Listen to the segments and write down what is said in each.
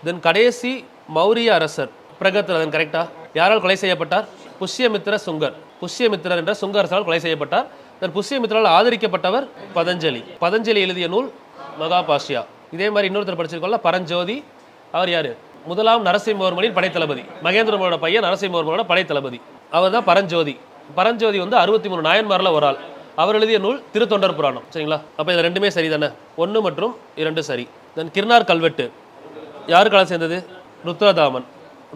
தென் கடைசி மௌரிய அரசர் பிரகத்ரதன் கரெக்டா? யாரால் கொலை செய்யப்பட்டார்? புஷ்யமித்ர சுங்கர். புஷ்யமித்ரர் என்ற சுங்க அரசால் கொலை செய்யப்பட்டார். தென் புஷ்யமித்ரால் ஆதரிக்கப்பட்டவர் பதஞ்சலி. பதஞ்சலி எழுதிய நூல் மகாபாஷ்யா. இதே மாதிரி இன்னொருத்தர் படிச்சிருக்கோம்ல பரஞ்சோதி. அவர் யாரு? முதலாம் நரசிம்மவர்மனின் படைத்தளபதி. மகேந்திரமோட பையன் நரசிம்மவர்மனோட படைத்தளபதி. அவர் தான் பரஞ்சோதி. பரஞ்சோதி வந்து 63 நாயன்மாரில் ஒரு ஆள். அவர் எழுதிய நூல் திருத்தொண்டர் புராணம். சரிங்களா? அப்போ இது ரெண்டுமே சரி தானே? 1 மற்றும் 2 சரி. தென் கிர்னார் கல்வெட்டு யாரு காலம் சேர்ந்தது? ருத்ரதாமன்.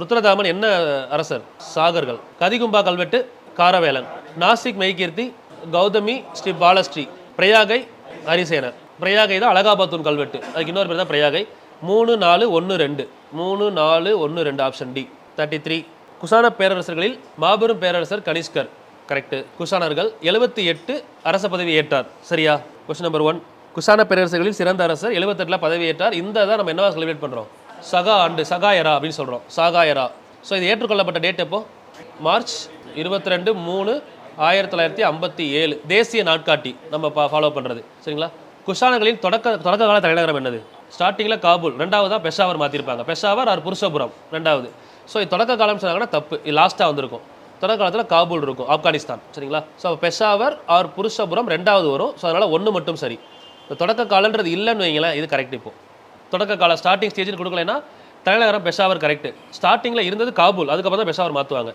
ருத்ரதாமன் என்ன அரசர்? சாகர்கள். கதிகும்பா கல்வெட்டு காரவேலன். நாசிக் மெய்கீர்த்தி கௌதமி ஸ்ரீ பாலஸ்ரீ. பிரயாகை ஹரிசேனர். பிரயாகை தான் அலகாபாத்தூன் கல்வெட்டு. அதுக்கு இன்னொரு பேர் தான் பிரயாகை. 3 4 1 2 3 4 1 2 option D. 33. குஷான பேரரசர்களில் மாபெரும் பேரரசர் கனிஷ்கர். கரெக்ட். குஷானர்கள் 78 அரச பதவி ஏற்றார். சரியா? Question number 1. குஷான பேரரசர்களில் சிறந்த அரசர் 78 பதவி ஏற்றார். இந்த தான் நம்ம என்னவா செலிப்ரேட் பண்ணுறோம்? சகா ஆண்டு, சகாயரா அப்படின்னு சொல்கிறோம். சாகாயரா. ஸோ இது ஏற்றுக்கொள்ளப்பட்ட டேட் எப்போ? மார்ச் 22 3 1957. தேசிய நாட்காட்டி நம்ம ஃபாலோ பண்ணுறது. சரிங்களா? குஷானர்களின் தொடக்க கால தலைநகரம் என்னது? ஸ்டார்டிங்கில் காபூல், ரெண்டாவது தான் பெஷாவர் மாற்றிருப்பாங்க. பெஷாவர் ஆர் புருஷபுரம் ரெண்டாவது. ஸோ இது தொடக்க காலம் சொன்னாங்கன்னா தப்பு. இது லாஸ்ட்டாக வந்திருக்கும். தொடக்க காலத்தில் காபூல் இருக்கும், ஆப்கானிஸ்தான். சரிங்களா? ஸோ பெஷாவர் ஆர் புருஷபுரம் ரெண்டாவது வரும். ஸோ அதனால் 1 மட்டும் சரி. இந்த தொடக்க காலன்றது இல்லைன்னு வைங்களேன், இது கரெக்ட். இப்போ தொடக்க கால ஸ்டார்டிங் ஸ்டேஜ்னு கொடுக்கலைன்னா தலைநகரம் பெஷாவர் கரெக்ட். ஸ்டார்டிங்கில் இருந்தது காபூல், அதுக்கப்புறம் தான் பெஷாவர் மாற்றுவாங்க.